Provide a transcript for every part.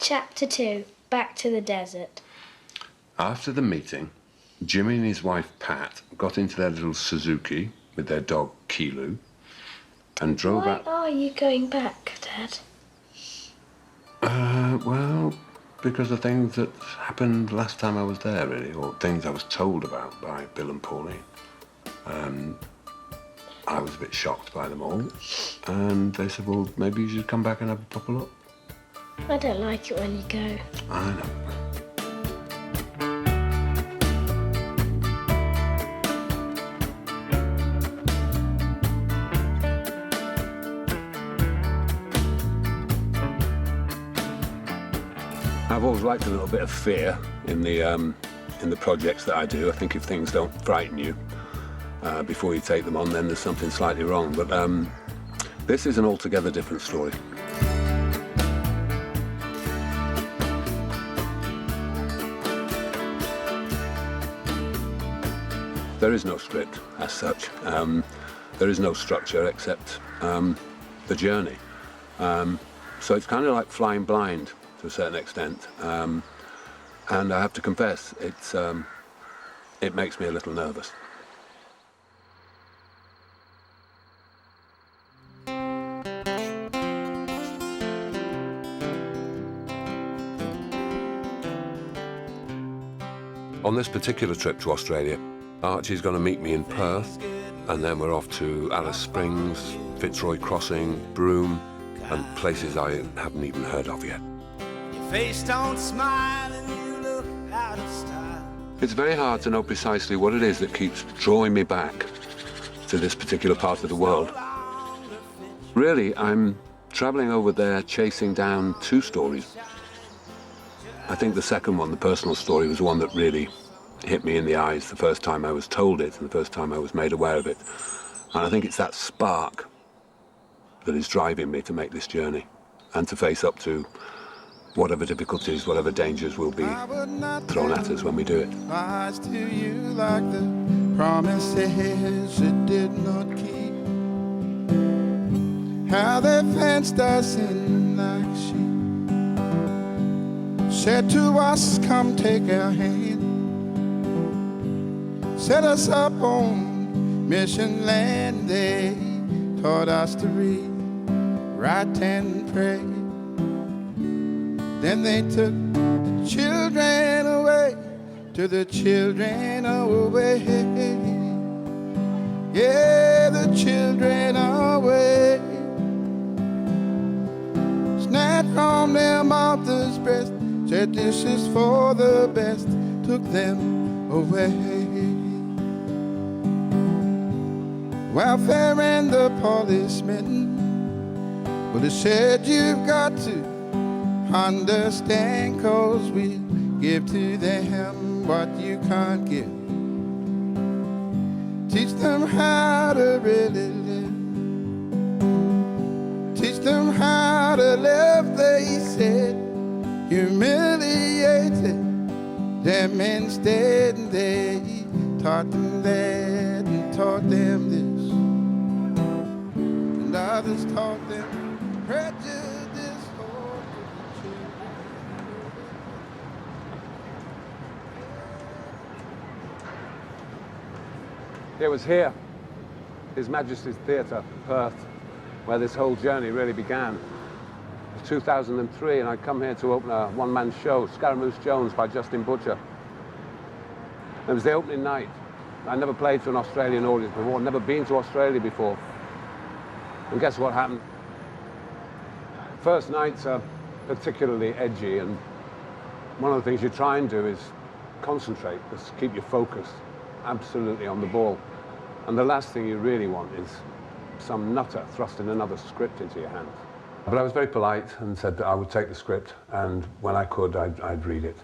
Chapter 2, Back to the Desert. After the meeting, Jimmy and his wife Pat got into their little Suzuki with their dog Kilu and drove out. Why are you going back, Dad? Well, because of things that happened last time I was there, really, or things I was told about by Bill and Pauline. I was a bit shocked by them all, and they said, well, maybe you should come back and have a proper look. I don't like it when you go. I know. I've always liked a little bit of fear in the projects that I do. I think if things don't frighten you before you take them on, then there's something slightly wrong. But this is an altogether different story. There is no script as such. There is no structure except the journey. So it's kind of like flying blind to a certain extent. And I have to confess, it makes me a little nervous. On this particular trip to Australia, Archie's going to meet me in Perth, and then we're off to Alice Springs, Fitzroy Crossing, Broome, and places I haven't even heard of yet. Your face don't smile and you look out of style. It's very hard to know precisely what it is that keeps drawing me back to this particular part of the world. Really, I'm traveling over there chasing down two stories. I think the second one, the personal story, was the one that really hit me in the eyes the first time I was told it and the first time I was made aware of it. And I think it's that spark that is driving me to make this journey and to face up to whatever difficulties, whatever dangers will be thrown at us when we do it. Lies to you like the promises it did not keep. How they fenced us in like sheep. Said to us, come take our hand. Set us up on mission land. They taught us to read, write and pray. Then they took the children away, to the children away. Yeah, the children away. Snatched from their mother's breast, said this is for the best, took them away. Welfare and the policemen, well, they said you've got to understand, 'cause we give to them what you can't give. Teach them how to really live. Teach them how to live, they said. Humiliated them instead, and they taught them that and taught them this, and others taught them prejudice. It was here, His Majesty's Theatre, Perth, where this whole journey really began. It was 2003, and I'd come here to open a one-man show, Scaramouche Jones by Justin Butcher. It was the opening night. I never played to an Australian audience before, never been to Australia before. And guess what happened? First nights are particularly edgy, and one of the things you try and do is concentrate, just keep your focus absolutely on the ball. And the last thing you really want is some nutter thrusting another script into your hands. But I was very polite and said that I would take the script, and when I could, I'd read it.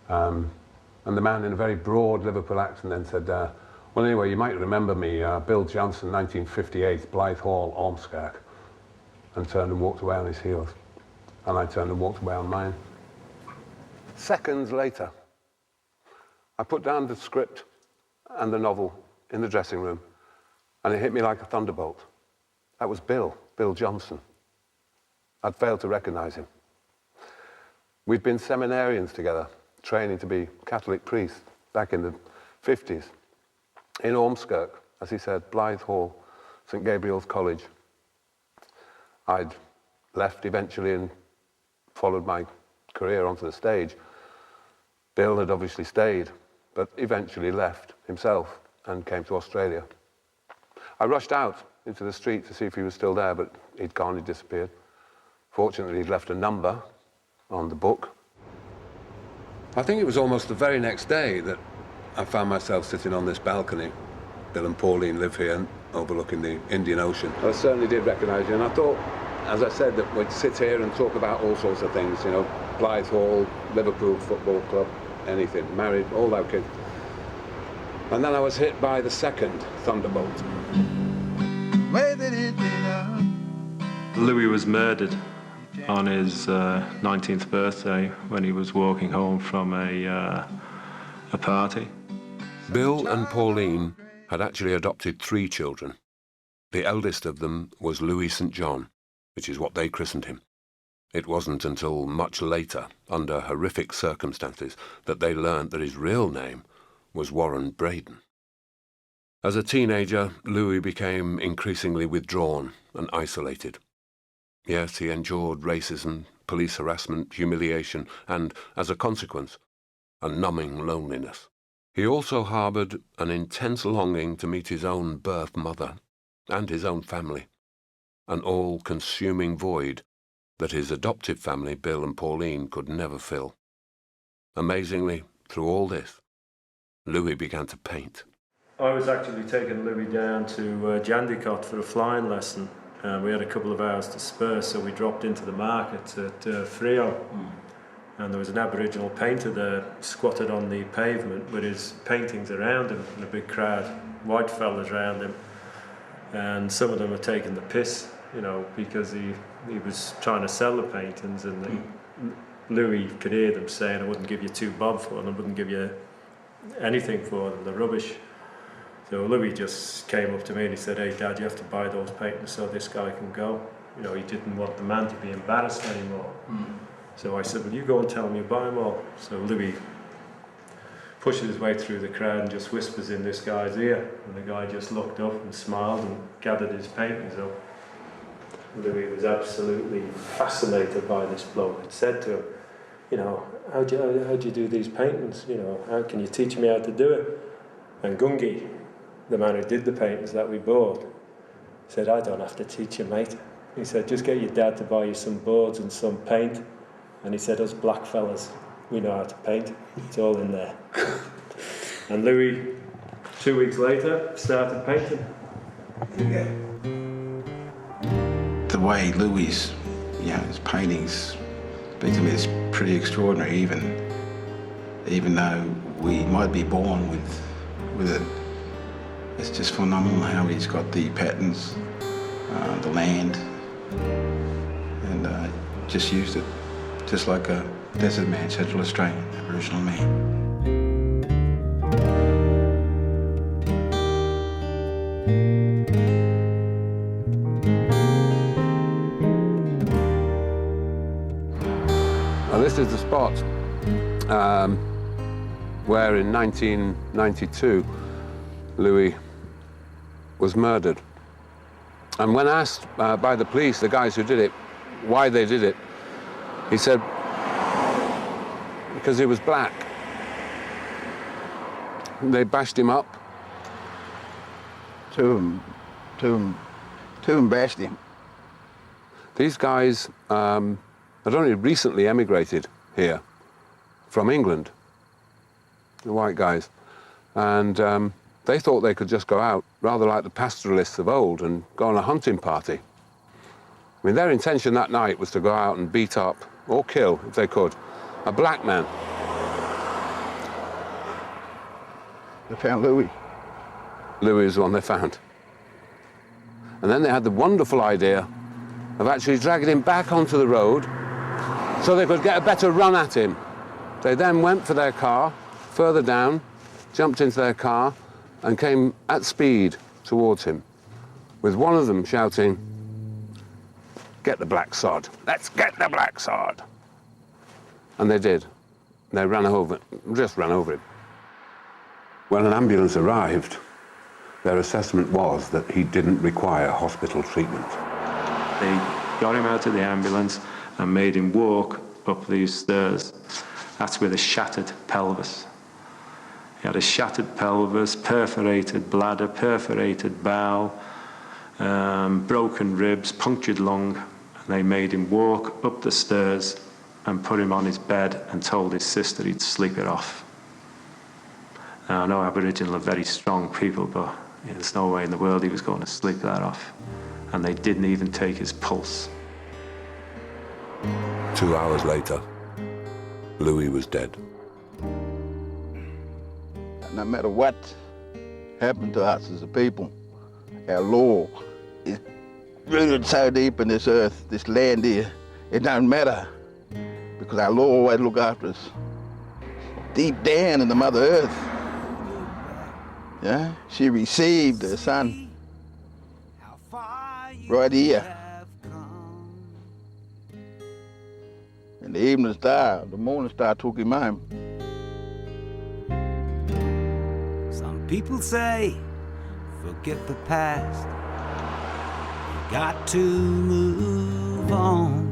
And the man, in a very broad Liverpool accent, then said, well, anyway, you might remember me, Bill Johnson, 1958, Blythe Hall, Ormskirk, and turned and walked away on his heels. And I turned and walked away on mine. Seconds later, I put down the script and the novel in the dressing room, and it hit me like a thunderbolt. That was Bill Johnson. I'd failed to recognize him. We'd been seminarians together, training to be Catholic priests back in the 50s in Ormskirk, as he said, Blythe Hall, St Gabriel's College. I'd left eventually and followed my career onto the stage. Bill had obviously stayed, but eventually left himself and came to Australia. I rushed out into the street to see if he was still there, but he'd gone, he'd disappeared. Fortunately, he'd left a number on the book. I think it was almost the very next day that I found myself sitting on this balcony. Bill and Pauline live here, overlooking the Indian Ocean. I certainly did recognise you, and I thought, as I said, that we'd sit here and talk about all sorts of things, you know, Blythe Hall, Liverpool Football Club, anything, married, all that kid. And then I was hit by the second thunderbolt. Louis was murdered on his 19th birthday when he was walking home from a party. Bill and Pauline had actually adopted 3 children. The eldest of them was Louis St John, which is what they christened him. It wasn't until much later, under horrific circumstances, that they learnt that his real name was Warren Braden. As a teenager, Louis became increasingly withdrawn and isolated. Yes, he endured racism, police harassment, humiliation, and, as a consequence, a numbing loneliness. He also harboured an intense longing to meet his own birth mother and his own family, an all-consuming void that his adoptive family, Bill and Pauline, could never fill. Amazingly, through all this, Louis began to paint. I was actually taking Louis down to Jandicott for a flying lesson. We had a couple of hours to spare, so we dropped into the market at Frio. And there was an Aboriginal painter there, squatted on the pavement with his paintings around him, and a big crowd, white fellas around him. And some of them were taking the piss, you know, because he was trying to sell the paintings, and Louis could hear them saying, I wouldn't give you 2 bob for them, I wouldn't give you anything for them, they're rubbish. So Louis just came up to me and he said, hey Dad, you have to buy those paintings so this guy can go. You know, he didn't want the man to be embarrassed anymore. So I said, well, you go and tell him you buy them all. So Louis pushes his way through the crowd and just whispers in this guy's ear. And the guy just looked up and smiled and gathered his paintings up. Louis was absolutely fascinated by this bloke. Had said to him, you know, how do you do these paintings? You know, how can you teach me how to do it? And Gungi, the man who did the paintings that we bought, said, I don't have to teach you, mate. He said, just get your dad to buy you some boards and some paint. And he said, us black fellas, we know how to paint. It's all in there. And Louis, 2 weeks later, started painting. The way Louis, his paintings speak to me is pretty extraordinary, even though we might be born with it. It's just phenomenal how he's got the patterns, the land, and just used it, just like a desert man, Central Australian, Aboriginal man. Now this is the spot where in 1992 Louis was murdered. And when asked by the police, the guys who did it, why they did it, he said, because he was black. They bashed him up. Two of them bashed him. These guys had only recently emigrated here from England, the white guys, and they thought they could just go out, rather like the pastoralists of old, and go on a hunting party. I mean, their intention that night was to go out and beat up, or kill, if they could, a black man. They found Louis. Louis is the one they found. And then they had the wonderful idea of actually dragging him back onto the road so they could get a better run at him. They then went for their car, further down, jumped into their car, and came at speed towards him, with one of them shouting, "Get the black sod, let's get the black sod." And they did. They just ran over him. When an ambulance arrived, their assessment was that he didn't require hospital treatment. They got him out of the ambulance and made him walk up these stairs. That's with a shattered pelvis. He had a shattered pelvis, perforated bladder, perforated bowel, broken ribs, punctured lung, and they made him walk up the stairs and put him on his bed and told his sister he'd sleep it off. Now, I know Aboriginal are very strong people, but there's no way in the world he was going to sleep that off. And they didn't even take his pulse. 2 hours later, Louis was dead. No matter what happened to us as a people, our law is rooted so deep in this earth, this land here, it doesn't matter, because our law always look after us. Deep down in the Mother Earth, yeah, she received her son right here. And the evening star, the morning star took him home. Some people say, forget the past. You got to move on.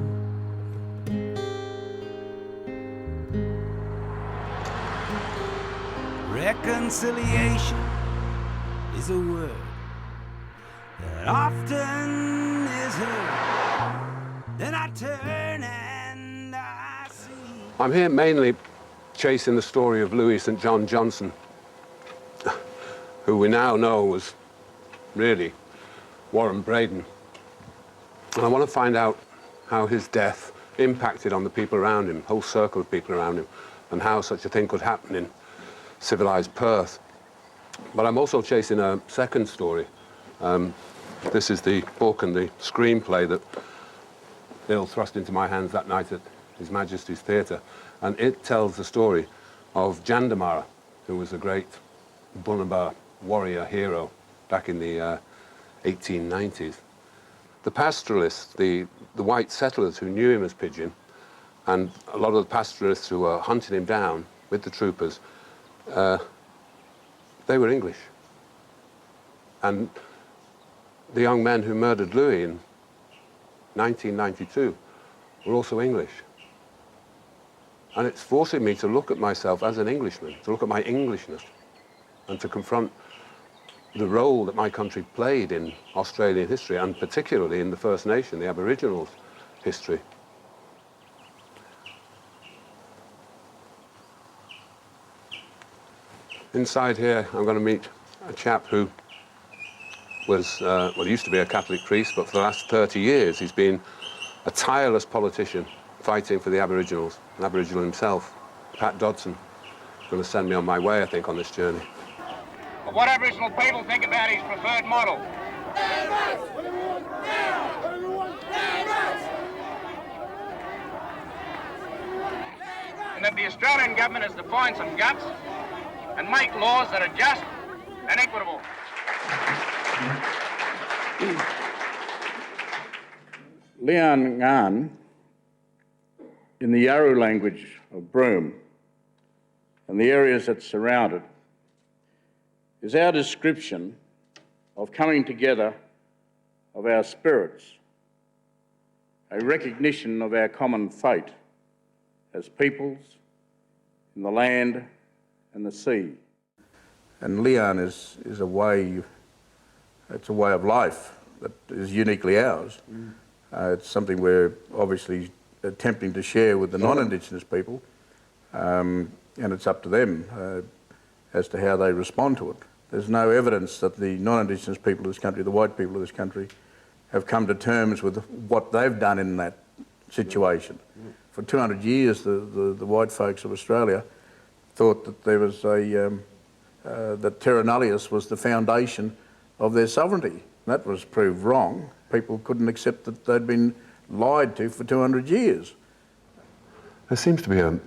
Reconciliation is a word that often is heard. Then I turn and I see. I'm here mainly chasing the story of Louis St. John Johnson, who we now know was really Warren Braden. And I want to find out how his death impacted on the people around him, whole circle of people around him, and how such a thing could happen in civilized Perth. But I'm also chasing a second story. This is the book and the screenplay that Bill thrust into my hands that night at His Majesty's Theatre. And it tells the story of Jandamara, who was a great Bunaba warrior hero back in the 1890s. The pastoralists, the white settlers who knew him as Pigeon, and a lot of the pastoralists who were hunting him down with the troopers, they were English. And the young men who murdered Louis in 1992 were also English. And it's forcing me to look at myself as an Englishman, to look at my Englishness, and to confront the role that my country played in Australian history, and particularly in the First Nation, the Aboriginals' history. Inside here, I'm going to meet a chap who was, well, he used to be a Catholic priest, but for the last 30 years he's been a tireless politician fighting for the Aboriginals, an Aboriginal himself. Pat Dodson is going to send me on my way, I think, on this journey. But what Aboriginal people think about his preferred model. And that the Australian government is to find some guts and make laws that are just and equitable. Liyarn Ngarn, in the Yarru language of Broome and the areas that surround it, is our description of coming together of our spirits, a recognition of our common fate as peoples in the land and the sea. And Liyarn is a way, it's a way of life that is uniquely ours. It's something we're obviously attempting to share with the non-Indigenous people, and it's up to them as to how they respond to it. There's no evidence that the non-Indigenous people of this country, the white people of this country, have come to terms with what they've done in that situation. For 200 years, the white folks of Australia thought that there was that terra nullius was the foundation of their sovereignty. That was proved wrong. People couldn't accept that they'd been lied to for 200 years. There seems to be a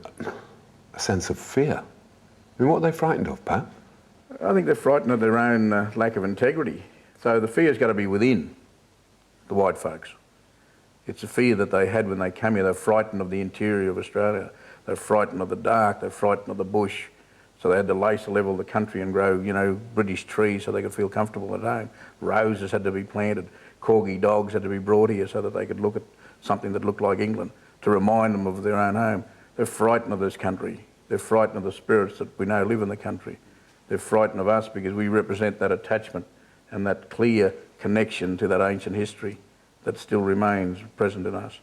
sense of fear. I mean, what are they frightened of, Pat? I think they're frightened of their own lack of integrity. So the fear's got to be within the white folks. It's a fear that they had when they came here. They're frightened of the interior of Australia. They're frightened of the dark. They're frightened of the bush. So they had to lace level the country and grow, you know, British trees so they could feel comfortable at home. Roses had to be planted. Corgi dogs had to be brought here so that they could look at something that looked like England to remind them of their own home. They're frightened of this country. They're frightened of the spirits that we know live in the country. They're frightened of us because we represent that attachment and that clear connection to that ancient history that still remains present in us.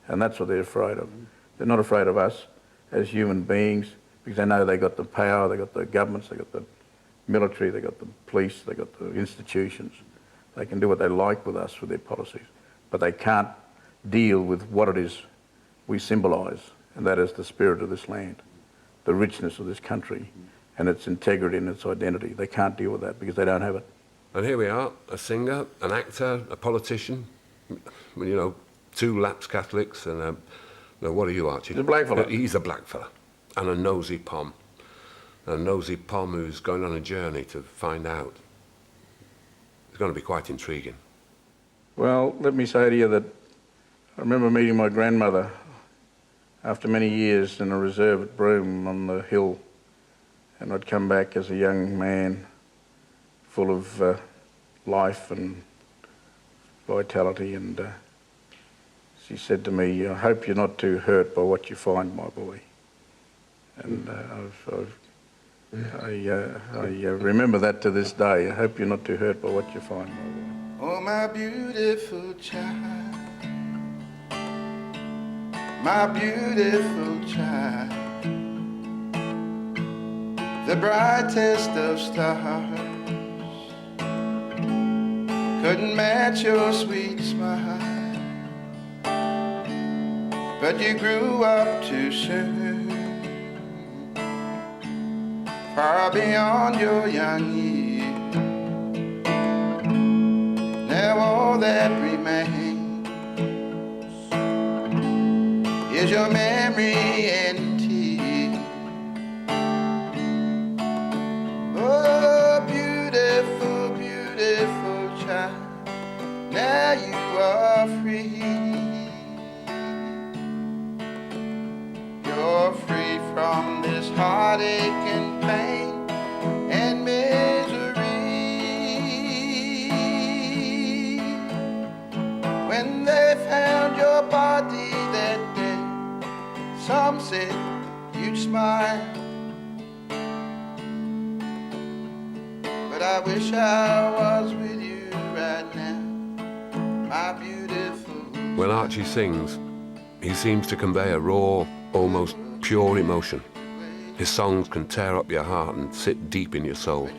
And that's what they're afraid of. They're not afraid of us as human beings because they know they got the power, they got the governments, they got the military, they got the police, they got the institutions. They can do what they like with us with their policies, but they can't deal with what it is we symbolise, and that is the spirit of this land, the richness of this country, and its integrity and its identity. They can't deal with that because they don't have it. And here we are, a singer, an actor, a politician, you know, two lapsed Catholics, and no, what are you, Archie? He's a black fella. He's a black fella, and a nosy pom. A nosy pom who's going on a journey to find out. It's going to be quite intriguing. Well, let me say to you that I remember meeting my grandmother after many years in a reserve at Broome on the hill, and I'd come back as a young man full of life and vitality, and she said to me, "I hope you're not too hurt by what you find, my boy." And I remember that to this day. I hope you're not too hurt by what you find, my boy. Oh, my beautiful child, my beautiful child, the brightest of stars, couldn't match your sweet smile, but you grew up too soon, far beyond your young years. Now all that remains is your memory and tears. Oh, beautiful, beautiful child, now you are free. You're free from this heartache and pain and misery. When they found your body that day, some said you'd smile, but I wish I was with you right now, my beautiful. When Archie sings, he seems to convey a raw, almost pure emotion. His songs can tear up your heart and sit deep in your soul.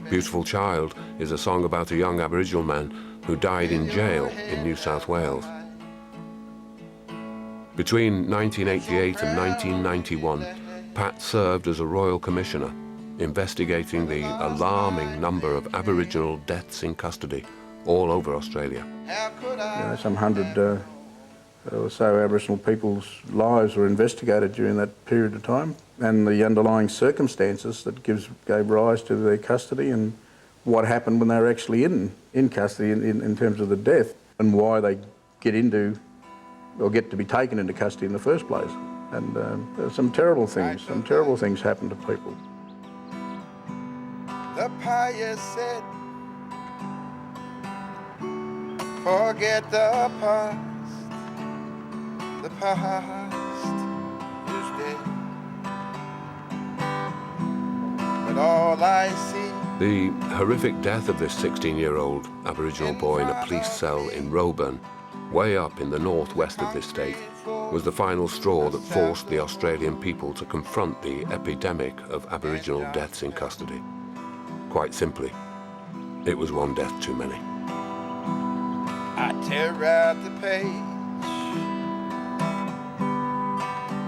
Beautiful Child is a song about a young Aboriginal man who died in jail in New South Wales. Between 1988 and 1991, Pat served as a Royal Commissioner, investigating the alarming number of Aboriginal deaths in custody all over Australia. You know, some 100 or so Aboriginal people's lives were investigated during that period of time, and the underlying circumstances that gave rise to their custody and what happened when they were actually in custody in terms of the death, and why they get to be taken into custody in the first place. And some terrible things happen to people. The pious said, forget the past is dead. But all I see. The horrific death of this 16-year-old Aboriginal boy in a police cell in Roburn, way up in the northwest of this state, was the final straw that forced the Australian people to confront the epidemic of Aboriginal deaths in custody. Quite simply, it was one death too many. I tear out the page,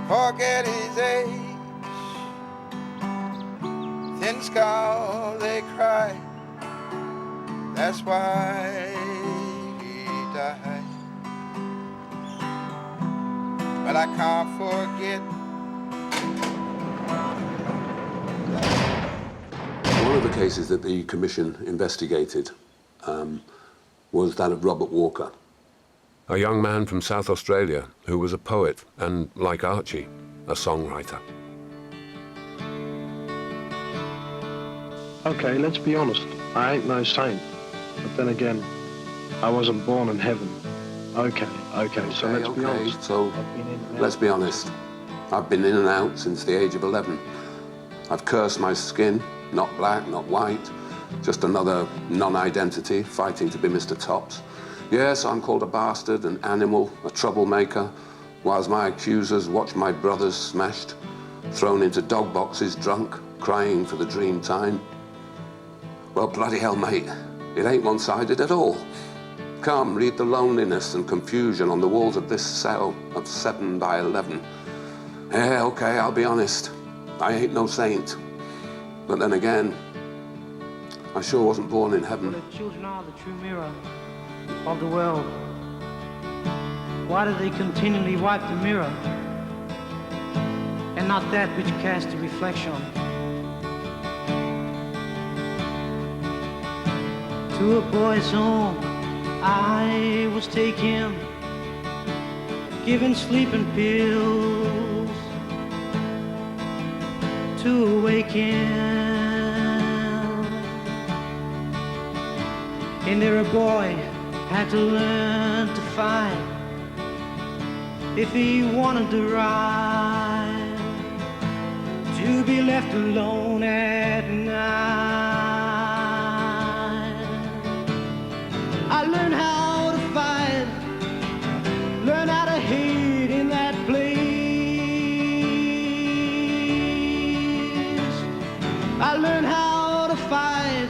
forget his age, thin skull they cry, that's why he died. But I can't forget. One of the cases that the Commission investigated was that of Robert Walker. A young man from South Australia who was a poet and, like Archie, a songwriter. Okay, let's be honest. I ain't no saint. But then again, I wasn't born in heaven. Okay, so let's be honest. So let's be honest. I've been in and out since the age of 11. I've cursed my skin, not black, not white, just another non-identity fighting to be Mr. Tops. Yes, I'm called a bastard, an animal, a troublemaker, whilst my accusers watch my brothers smashed, thrown into dog boxes, drunk, crying for the dream time. Well, bloody hell, mate, it ain't one-sided at all. Come, read the loneliness and confusion on the walls of this cell of 7 by 11. Yeah, okay, I'll be honest. I ain't no saint. But then again, I sure wasn't born in heaven. Well, the children are the true mirror of the world. Why do they continually wipe the mirror and not that which casts a reflection? To a boy's home I was taken, given sleeping pills to awaken. And there a boy had to learn to fight if he wanted to ride, to be left alone at night. I learned how to fight, learn how to hate in that place. I learned how to fight,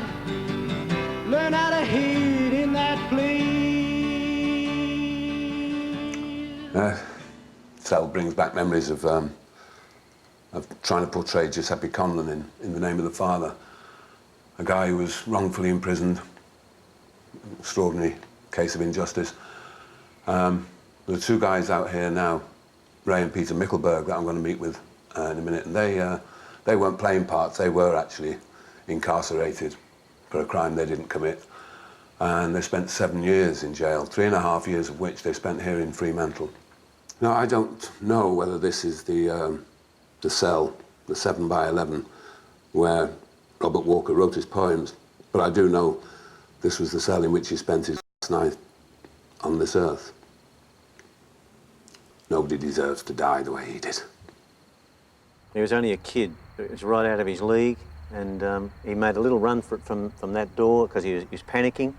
learn how to hate in that place. Cell brings back memories of trying to portray Giuseppe Conlon in The Name of the Father, a guy who was wrongfully imprisoned, extraordinary case of injustice. There are two guys out here now, Ray and Peter Mickelberg, that I'm going to meet with in a minute, and they weren't playing parts, they were actually incarcerated for a crime they didn't commit. And they spent 7 years in jail, 3.5 years of which they spent here in Fremantle. Now, I don't know whether this is the cell, the 7 by 11, where Robert Walker wrote his poems, but I do know this was the cell in which he spent his last night on this earth. Nobody deserves to die the way he did. He was only a kid. It was right out of his league, and he made a little run for it from that door because he was panicking.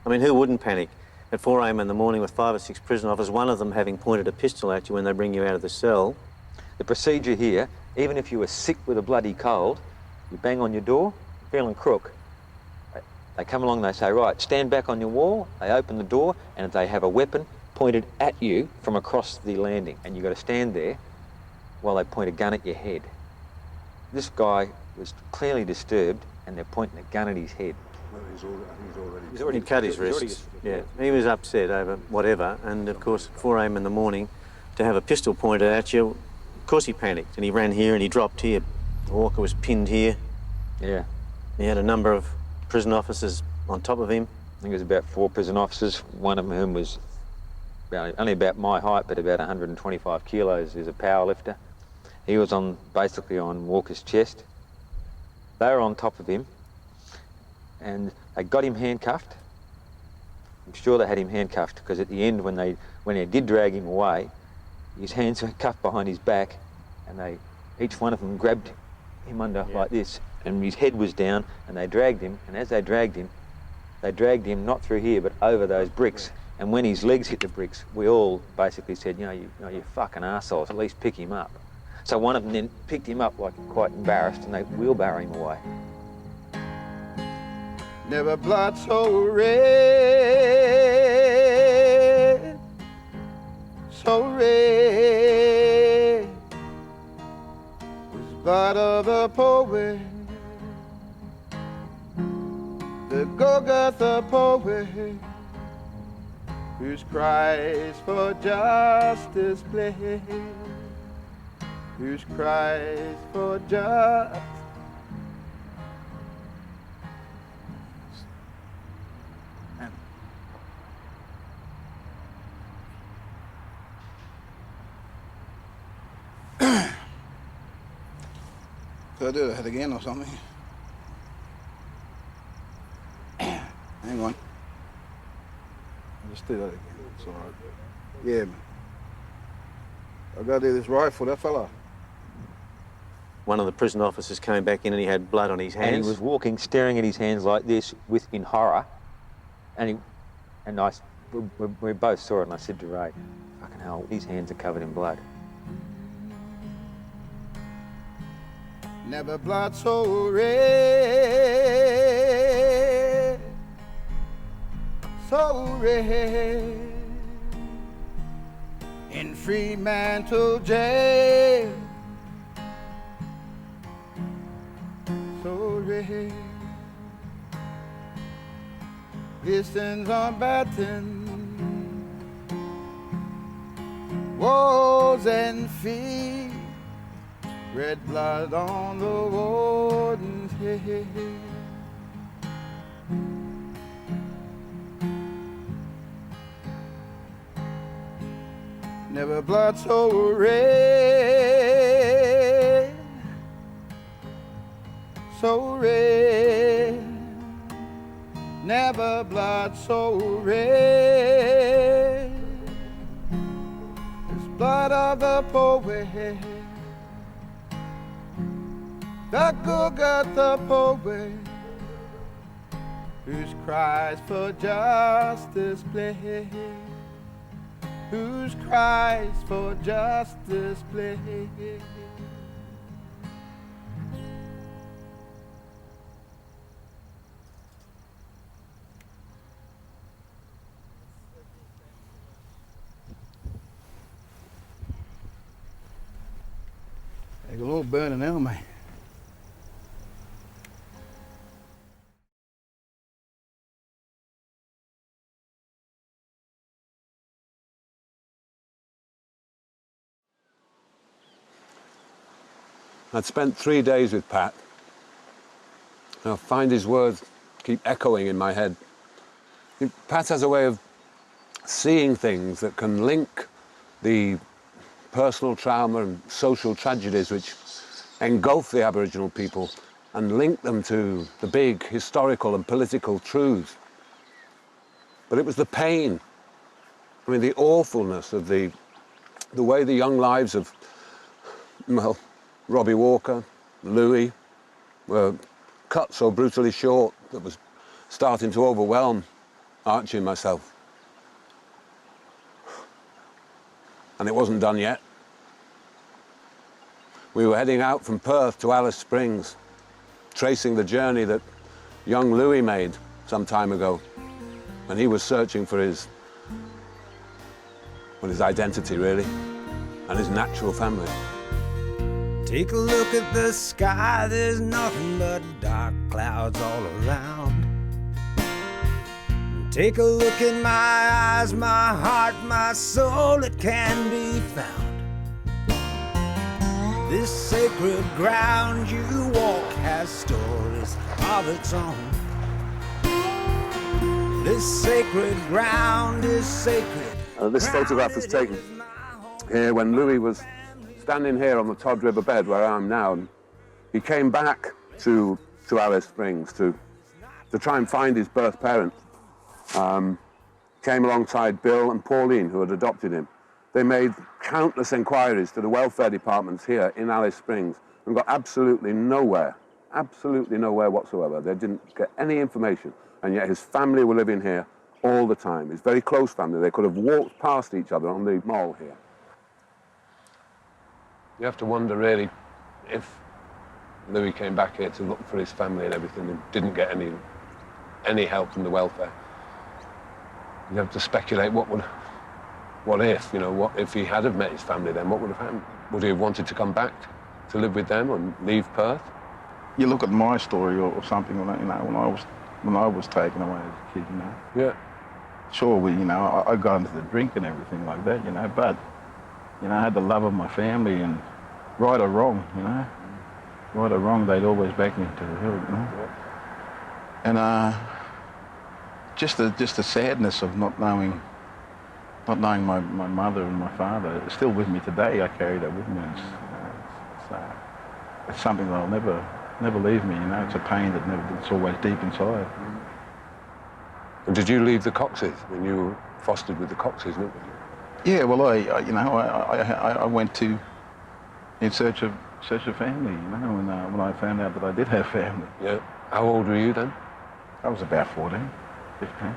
I mean, who wouldn't panic? At 4 a.m. in the morning with 5 or 6 prison officers, one of them having pointed a pistol at you when they bring you out of the cell. The procedure here, even if you were sick with a bloody cold, you bang on your door, feeling crook. They come along, they say, right, stand back on your wall, they open the door, and they have a weapon pointed at you from across the landing, and you've got to stand there while they point a gun at your head. This guy was clearly disturbed, and they're pointing a gun at his head. Well, he's already cut his wrists. Yeah, he was upset over whatever, and of course, at 4 a.m. in the morning, to have a pistol pointed at you, of course he panicked, and he ran here and he dropped here. Walker was pinned here. Yeah. He had a number of prison officers on top of him. I think it was about 4 prison officers, one of whom was only about my height, but about 125 kilos. He was a power lifter. He was basically on Walker's chest. They were on top of him, and they got him handcuffed. I'm sure they had him handcuffed, because at the end, when they did drag him away, his hands were cuffed behind his back, and each one of them grabbed him under like this, and his head was down, and they dragged him, and as they dragged him not through here, but over those bricks. And when his legs hit the bricks, we all basically said, you fucking arseholes, at least pick him up. So one of them then picked him up, like quite embarrassed, and they wheelbarrow him away. Never blood so red, was blood of the poet, the Golgotha poet, whose cries for justice play, whose cries for justice. Could I do that again or something? Hang on. I'll just do that again. It's all right. Yeah, man. I gotta do this right for that fella. One of the prison officers came back in and he had blood on his hands. And he was walking, staring at his hands like this, in horror. We both saw it, and I said to Ray, "Fucking hell, his hands are covered in blood." Never blood so red, in Fremantle jail, so red. Listens on batten, walls and feet. Red blood on the warden's head. Never blood so red, so red. Never blood so red. It's blood of the poet. The Golgotha poet, whose cries for justice play, whose cries for justice play. There's a little burning now, mate. I'd spent 3 days with Pat. I find his words keep echoing in my head. Pat has a way of seeing things that can link the personal trauma and social tragedies which engulf the Aboriginal people and link them to the big historical and political truths. But it was the pain, I mean, the awfulness of the way the young lives of, well, Robbie Walker, Louis, were cut so brutally short that was starting to overwhelm Archie and myself. And it wasn't done yet. We were heading out from Perth to Alice Springs, tracing the journey that young Louis made some time ago when he was searching for his identity, really, and his natural family. Take a look at the sky, there's nothing but dark clouds all around. Take a look in my eyes, my heart, my soul, it can be found. This sacred ground you walk has stories of its own. This sacred ground is sacred. This photograph was taken here when Louis was standing here on the Todd River bed where I am now. And he came back to Alice Springs to try and find his birth parents. Came alongside Bill and Pauline, who had adopted him. They made countless inquiries to the welfare departments here in Alice Springs and got absolutely nowhere whatsoever. They didn't get any information, and yet his family were living here all the time. His very close family. They could have walked past each other on the mall here. You have to wonder, really, if Louis came back here to look for his family and everything and didn't get any help from the welfare. You have to speculate what if, what if he had have met his family then, what would have happened? Would he have wanted to come back to live with them and leave Perth? You look at my story or something, when I was taken away as a kid, Yeah. Sure, I got into the drink and everything like that, but, I had the love of my family, and right or wrong, right or wrong, they'd always back me to the hill, Yeah. And just the sadness of not knowing my mother and my father is still with me today. I carry that with me. It's sad. it's something that'll never leave me, you know. It's a pain it's always deep inside. And did you leave the Coxes when you were fostered with the Coxes, didn't you? Yeah, well, I went in search of family, you know, when I found out that I did have family. Yeah. How old were you then? I was about 14, 15.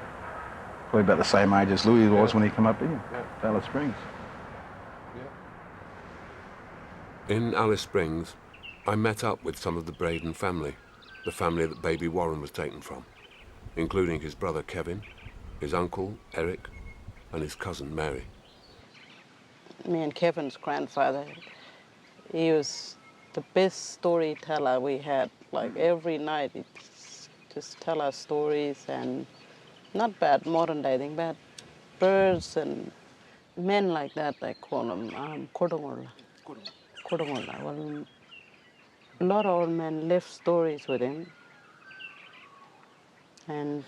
Probably about the same age as Louis was when he came up here, to Alice Springs. In Alice Springs, I met up with some of the Braden family, the family that baby Warren was taken from, including his brother Kevin, his uncle Eric, and his cousin Mary. Me and Kevin's grandfather, he was the best storyteller we had. Like every night, he'd just tell us stories, and not bad modern day thing, bad birds and men like that. They call them Kodongola. Well, a lot of old men left stories with him, and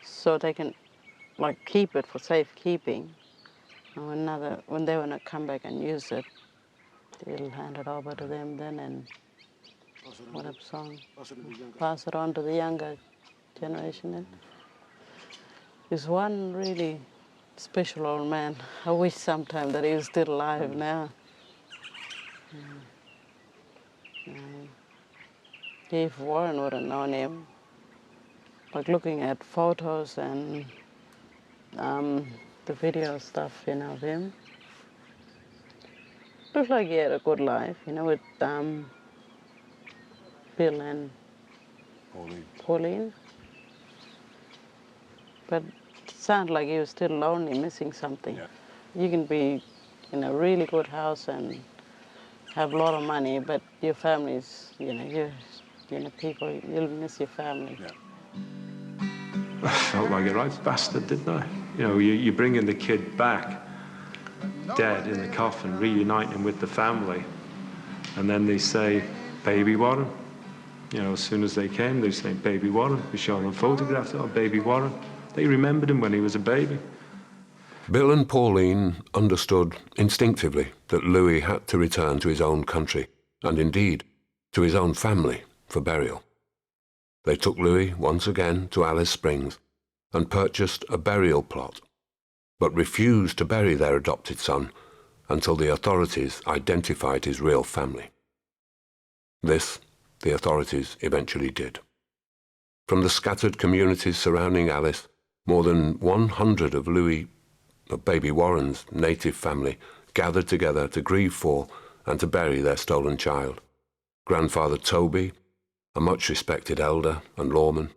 so they can like keep it for safekeeping. And when they want to come back and use it, they'll hand it over to them then, and whatever song, pass it on to the younger generation. Then there's one really special old man. I wish sometime that he was still alive now. If Warren would have known him, like looking at photos and the video stuff, you know, of him, looks like he had a good life, you know, with Bill and Pauline. But it sounded like he was still lonely, missing something. Yeah. You can be in a really good house and have a lot of money, but your family's, people, you'll miss your family. Yeah. I felt like a right bastard, didn't I? You know, you bring in the kid back, dead in the coffin, reunite him with the family, and then they say, baby Warren. You know, as soon as they came, they say, baby Warren. We showed them photographs of baby Warren. They remembered him when he was a baby. Bill and Pauline understood instinctively that Louis had to return to his own country, and indeed to his own family, for burial. They took Louis once again to Alice Springs and purchased a burial plot, but refused to bury their adopted son until the authorities identified his real family. This the authorities eventually did. From the scattered communities surrounding Alice, more than 100 of baby Warren's native family gathered together to grieve for and to bury their stolen child. Grandfather Toby, a much-respected elder and lawman,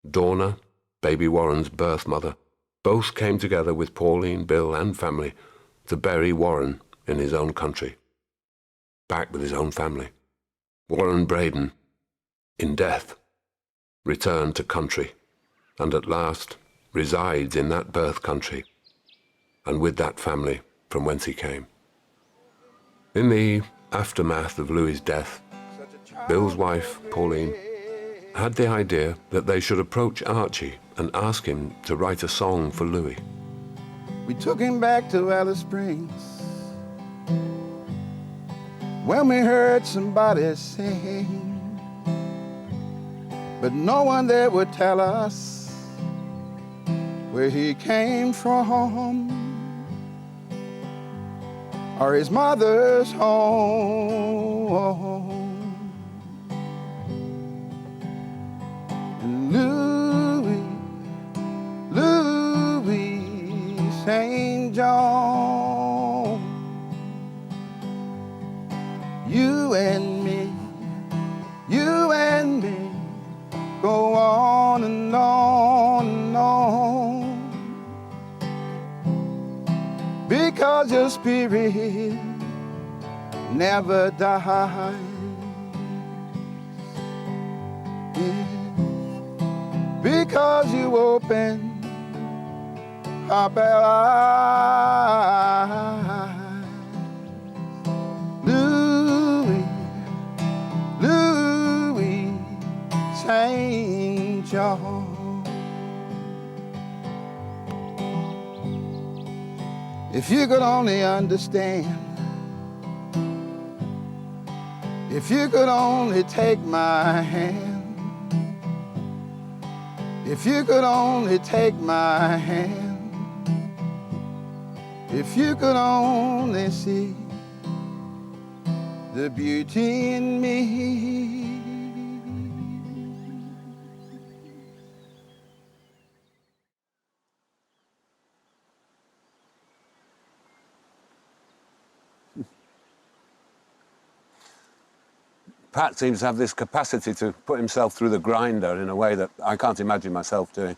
Donna, baby Warren's birth mother, both came together with Pauline, Bill and family to bury Warren in his own country, back with his own family. Warren Braden, in death, returned to country and at last resides in that birth country and with that family from whence he came. In the aftermath of Louis's death, Bill's wife, Pauline, had the idea that they should approach Archie and ask him to write a song for Louis. We took him back to Alice Springs when we heard somebody sing, but no one there would tell us where he came from or his mother's home. And Louis St. John, you and me, go on and on and on, because your spirit never dies. Yeah. Because you open our bare eyes. Louis St. John. If you could only understand If you could only take my hand, if you could only take my hand, if you could only see the beauty in me. Pat seems to have this capacity to put himself through the grinder in a way that I can't imagine myself doing.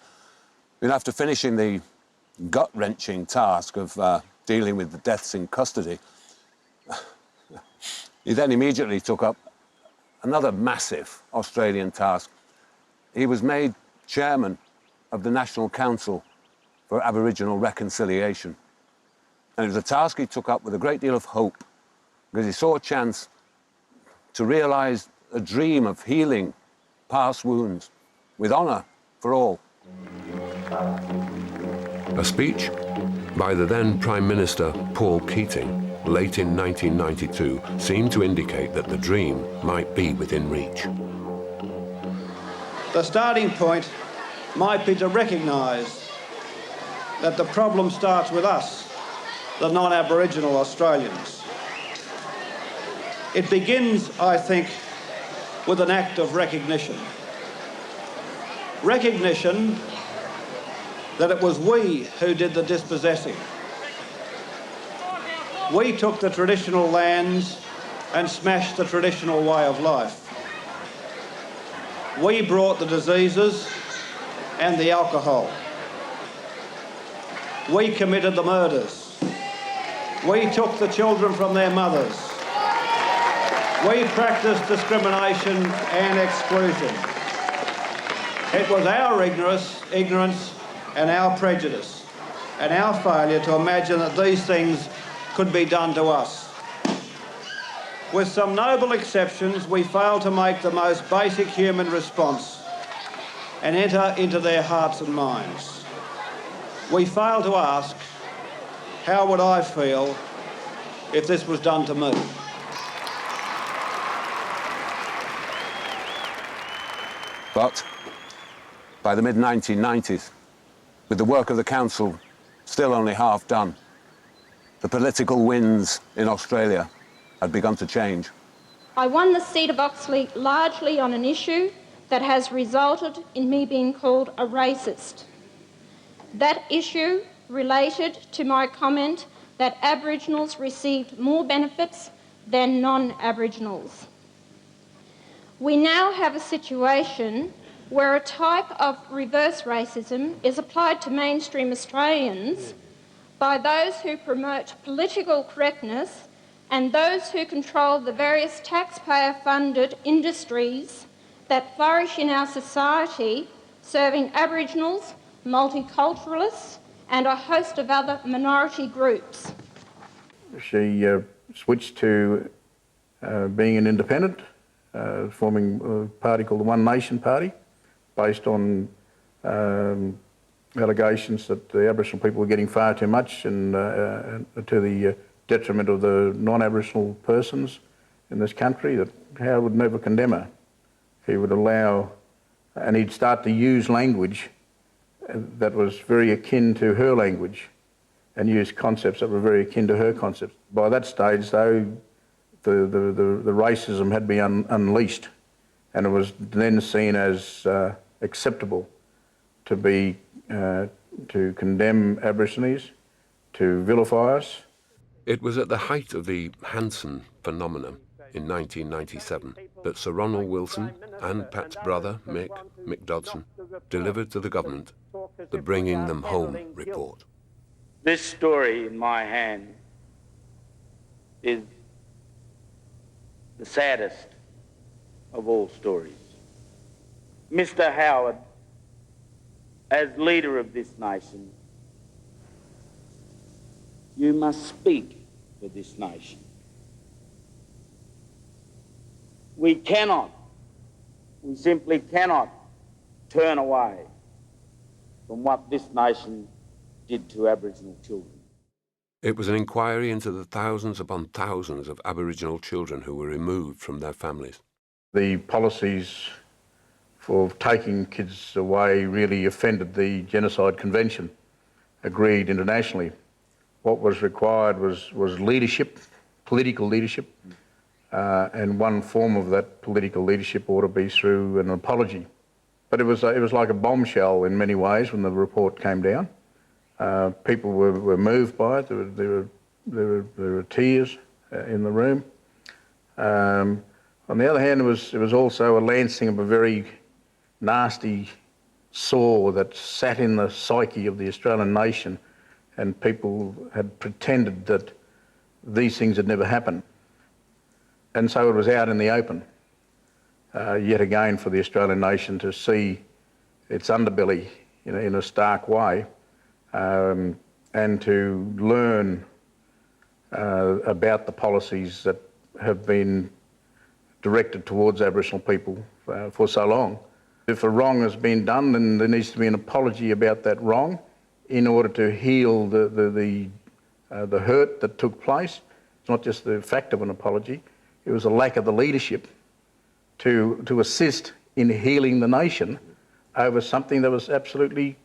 After finishing the gut-wrenching task of dealing with the deaths in custody, he then immediately took up another massive Australian task. He was made chairman of the National Council for Aboriginal Reconciliation. And it was a task he took up with a great deal of hope, because he saw a chance to realise a dream of healing past wounds with honour for all. A speech by the then Prime Minister Paul Keating, late in 1992, seemed to indicate that the dream might be within reach. The starting point might be to recognise that the problem starts with us, the non-Aboriginal Australians. It begins, I think, with an act of recognition. Recognition that it was we who did the dispossessing. We took the traditional lands and smashed the traditional way of life. We brought the diseases and the alcohol. We committed the murders. We took the children from their mothers. We practiced discrimination and exclusion. It was our ignorance and our prejudice and our failure to imagine that these things could be done to us. With some noble exceptions, we failed to make the most basic human response and enter into their hearts and minds. We failed to ask, how would I feel if this was done to me? But by the mid-1990s, with the work of the Council still only half done, the political winds in Australia had begun to change. I won the seat of Oxley largely on an issue that has resulted in me being called a racist. That issue related to my comment that Aboriginals received more benefits than non-Aboriginals. We now have a situation where a type of reverse racism is applied to mainstream Australians by those who promote political correctness and those who control the various taxpayer-funded industries that flourish in our society, serving Aboriginals, multiculturalists, and a host of other minority groups. She switched to being an independent, forming a party called the One Nation Party, based on allegations that the Aboriginal people were getting far too much and to the detriment of the non-Aboriginal persons in this country, that Howard would never condemn her. He would allow, and he'd start to use language that was very akin to her language and use concepts that were very akin to her concepts. By that stage, though, the racism had been unleashed, and it was then seen as acceptable to be to condemn Aborigines, to vilify us. It was at the height of the Hanson phenomenon in 1997 that Sir Ronald Wilson and Pat's brother, Mick Dodson, delivered to the government the Bringing Them Home report. This story in my hand is the saddest of all stories. Mr. Howard, as leader of this nation, you must speak for this nation. We simply cannot turn away from what this nation did to Aboriginal children. It was an inquiry into the thousands upon thousands of Aboriginal children who were removed from their families. The policies for taking kids away really offended the Genocide Convention, agreed internationally. What was required was leadership, political leadership, and one form of that political leadership ought to be through an apology. But it was like a bombshell in many ways when the report came down. People were moved by it. There were tears in the room. On the other hand, it was also a lancing of a very nasty sore that sat in the psyche of the Australian nation, and people had pretended that these things had never happened. And so it was out in the open, yet again for the Australian nation to see its underbelly in a stark way, and to learn about the policies that have been directed towards Aboriginal people for so long. If a wrong has been done, then there needs to be an apology about that wrong in order to heal the hurt that took place. It's not just the fact of an apology. It was a lack of the leadership to assist in healing the nation over something that was absolutely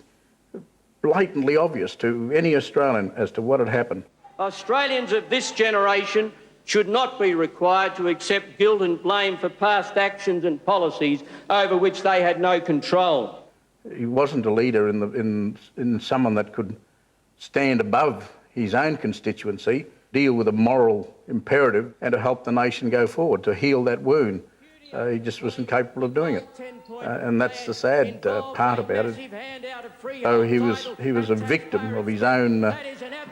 blatantly obvious to any Australian as to what had happened. Australians of this generation should not be required to accept guilt and blame for past actions and policies over which they had no control. He wasn't a leader in someone that could stand above his own constituency, deal with a moral imperative and to help the nation go forward, to heal that wound. He just wasn't capable of doing it. And that's the sad part about it. So he was a victim of his own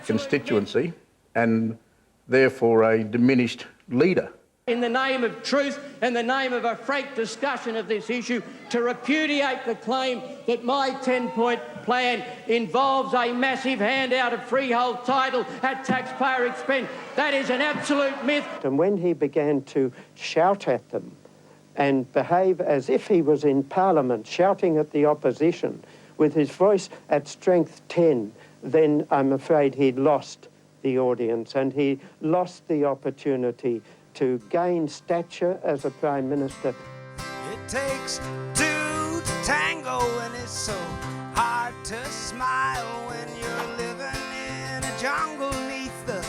constituency and therefore a diminished leader. In the name of truth and the name of a frank discussion of this issue, to repudiate the claim that my 10-point plan involves a massive handout of freehold title at taxpayer expense. That is an absolute myth. And when he began to shout at them and behave as if he was in Parliament, shouting at the opposition with his voice at strength 10, then I'm afraid he lost the audience and he lost the opportunity to gain stature as a Prime Minister. It takes two to tango, and it's so hard to smile when you're living in a jungle neath the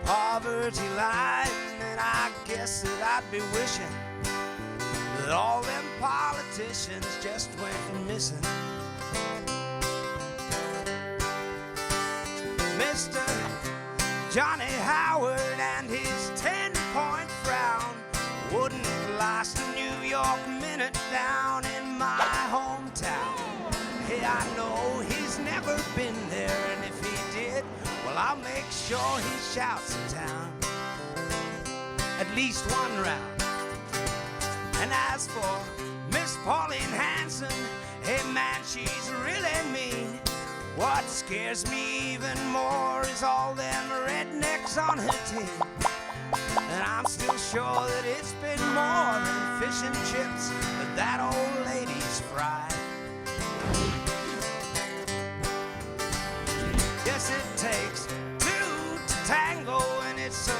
poverty line. And I guess that I'd be wishing that all them politicians just went missing. Mr. Johnny Howard and his 10-point frown wouldn't last a New York minute down in my hometown. Hey, I know he's never been there, and if he did, well, I'll make sure he shouts in town at least one round. And as for Miss Pauline Hanson, hey man, she's really mean. What scares me even more is all them rednecks on her team. And I'm still sure that it's been more than fish and chips that that old lady's fried. Yes, it takes two to tango, and it's so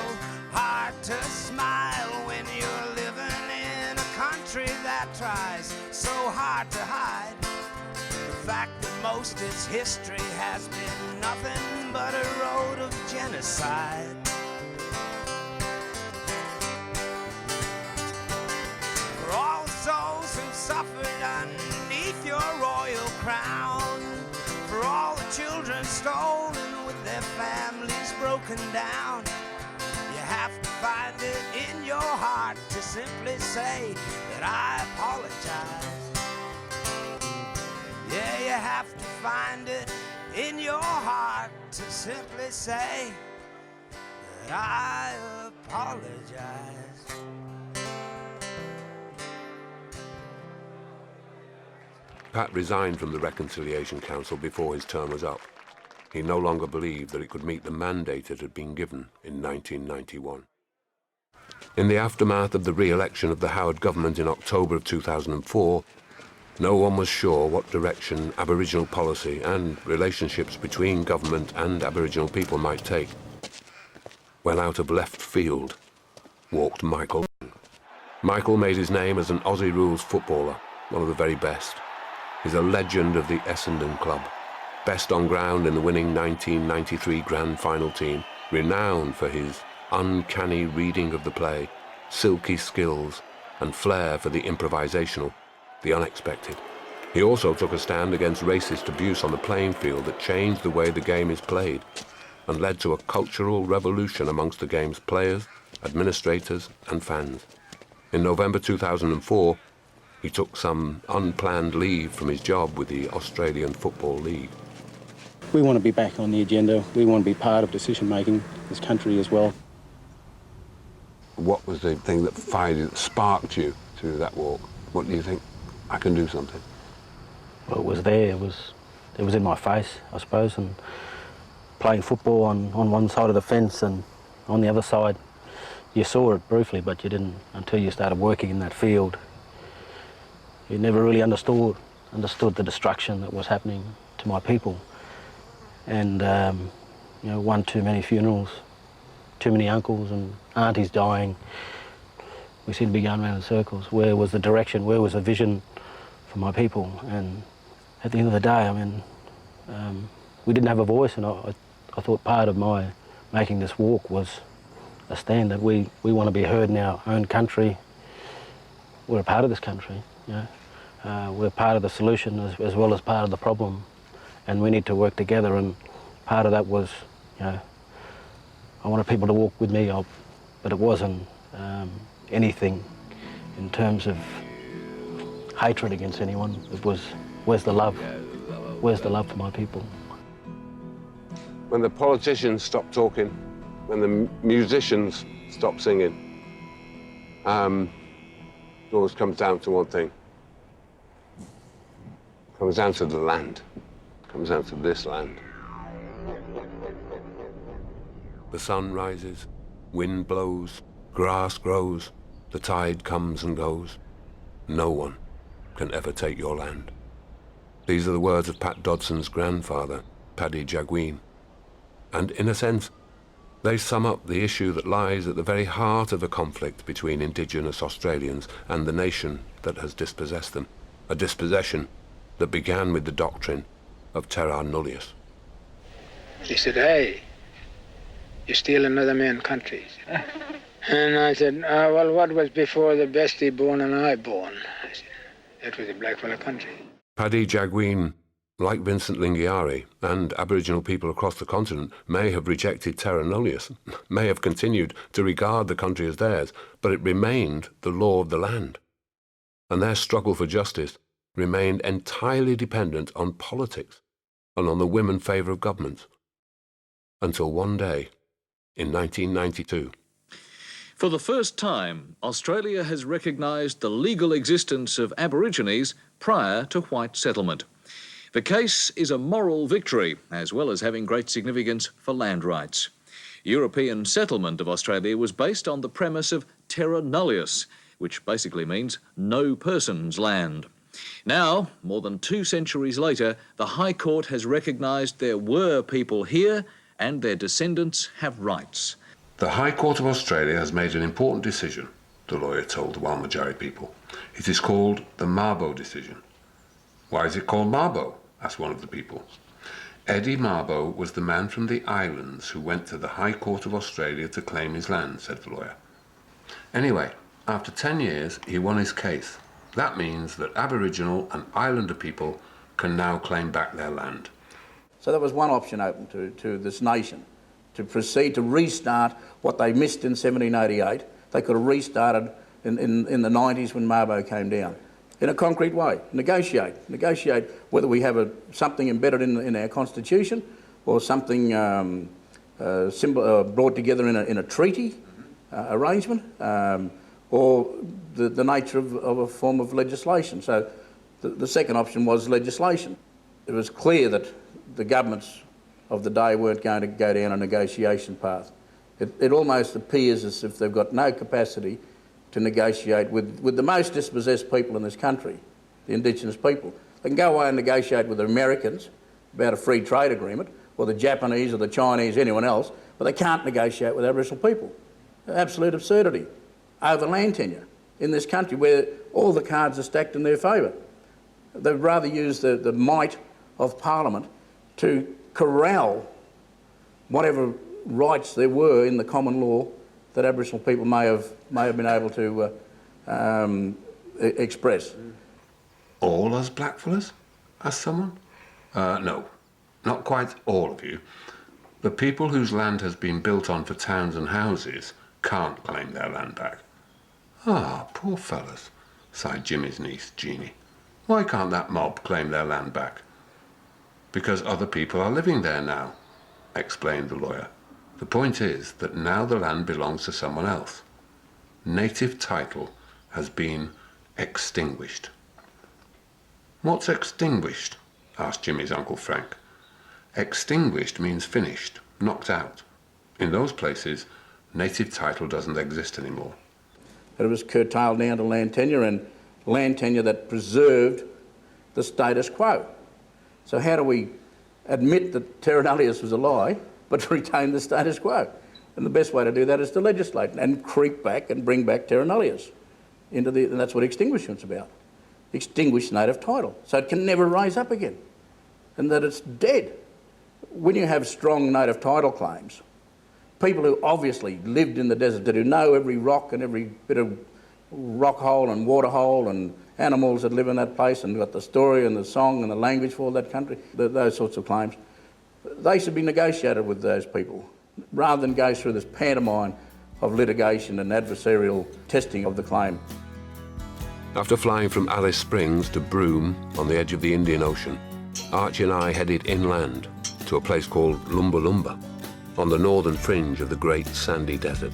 hard to smile when you're living in a country that tries so hard to hide the fact that most its history has been nothing but a road of genocide. For all the souls who suffered underneath your royal crown, for all the children stolen with their families broken down, you have to find it in your heart to simply say that I apologize. Yeah, you have to find it in your heart to simply say that I apologize. Pat resigned from the Reconciliation Council before his term was up. He no longer believed that it could meet the mandate it had been given in 1991. In the aftermath of the re-election of the Howard government in October of 2004, no one was sure what direction Aboriginal policy and relationships between government and Aboriginal people might take. when out of left field walked Michael. Michael made his name as an Aussie rules footballer, one of the very best. He's a legend of the Essendon club, best on ground in the winning 1993 grand final team, renowned for his uncanny reading of the play, silky skills, and flair for the improvisational, the unexpected. He also took a stand against racist abuse on the playing field that changed the way the game is played and led to a cultural revolution amongst the game's players, administrators, and fans. In November 2004, he took some unplanned leave from his job with the Australian Football League. We want to be back on the agenda. We want to be part of decision-making, this country as well. What was the thing that fired you, that sparked you through that walk? What do you think? I can do something. Well, it was there. It was in my face, I suppose, and playing football on one side of the fence and on the other side, you saw it briefly, but you didn't until you started working in that field. You never really understood the destruction that was happening to my people. And, you know, one too many funerals, too many uncles and aunties dying. We seemed to be going around in circles. Where was the direction? Where was the vision for my people? And at the end of the day, I mean, we didn't have a voice, and I thought part of my making this walk was a stand that we want to be heard in our own country. We're a part of this country, you know. We're part of the solution as well as part of the problem, and we need to work together. And part of that was, you know, I wanted people to walk with me, but it wasn't anything in terms of hatred against anyone. It was, where's the love? Where's the love for my people? When the politicians stop talking, when the musicians stop singing, it always comes down to one thing. It comes down to the land. It comes down to this land. The sun rises, wind blows, grass grows, the tide comes and goes. No one can ever take your land. These are the words of Pat Dodson's grandfather, Paddy Jagween. And in a sense, they sum up the issue that lies at the very heart of the conflict between Indigenous Australians and the nation that has dispossessed them, a dispossession that began with the doctrine of terra nullius. He said, hey, you steal another man's country. And I said, well, what was before the bestie born and I born? I said, that was a blackfellow country. Paddy Jagween, like Vincent Lingiari and Aboriginal people across the continent, may have rejected terra nullius, may have continued to regard the country as theirs, but it remained the law of the land. And their struggle for justice remained entirely dependent on politics and on the whim and favour of governments. Until one day, in 1992. For the first time, Australia has recognised the legal existence of Aborigines prior to white settlement. The case is a moral victory, as well as having great significance for land rights. European settlement of Australia was based on the premise of terra nullius, which basically means no person's land. Now, more than 2 centuries later, the High Court has recognised there were people here and their descendants have rights. The High Court of Australia has made an important decision, the lawyer told the Walmatjarri people. It is called the Mabo decision. Why is it called Mabo? Asked one of the people. Eddie Mabo was the man from the islands who went to the High Court of Australia to claim his land, said the lawyer. Anyway, after 10 years, he won his case. That means that Aboriginal and Islander people can now claim back their land. So there was one option open to this nation, to proceed to restart what they missed in 1788. They could have restarted in the 90s when Mabo came down. In a concrete way, negotiate whether we have something embedded in our constitution or something brought together in a treaty arrangement, or the nature of a form of legislation. So the second option was legislation. It was clear that the governments of the day weren't going to go down a negotiation path. It almost appears as if they've got no capacity to negotiate with the most dispossessed people in this country, the Indigenous people. They can go away and negotiate with the Americans about a free trade agreement, or the Japanese or the Chinese, anyone else, but they can't negotiate with Aboriginal people. Absolute absurdity over land tenure in this country where all the cards are stacked in their favour. They'd rather use the might of Parliament to corral whatever rights there were in the common law that Aboriginal people may have been able to express. All us blackfellas? Asked someone. No, not quite all of you. The people whose land has been built on for towns and houses can't claim their land back. Ah, poor fellas, sighed Jimmy's niece, Jeannie. Why can't that mob claim their land back? Because other people are living there now, explained the lawyer. The point is that now the land belongs to someone else. Native title has been extinguished. What's extinguished? Asked Jimmy's Uncle Frank. Extinguished means finished, knocked out. In those places, native title doesn't exist anymore. It was curtailed down to land tenure, and land tenure that preserved the status quo. So how do we admit that terra nullius was a lie, but retain the status quo? And the best way to do that is to legislate and creep back and bring back terra nullius and that's what extinguishment's about. Extinguish native title, so it can never rise up again, and that it's dead. When you have strong native title claims, people who obviously lived in the desert, who know every rock and every bit of rock hole and water hole and animals that live in that place and got the story and the song and the language for that country, those sorts of claims, they should be negotiated with those people rather than go through this pantomime of litigation and adversarial testing of the claim. After flying from Alice Springs to Broome on the edge of the Indian Ocean, Archie and I headed inland to a place called Lumba Lumba on the northern fringe of the Great Sandy Desert.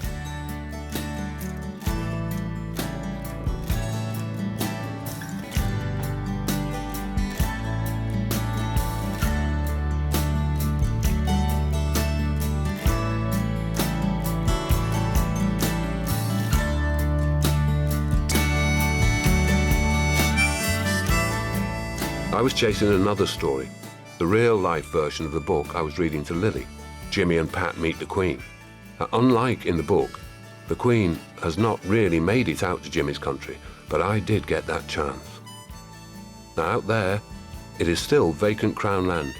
I was chasing another story, the real-life version of the book I was reading to Lily, Jimmy and Pat Meet the Queen. Unlike in the book, the Queen has not really made it out to Jimmy's country, but I did get that chance. Now out there, it is still vacant Crown land.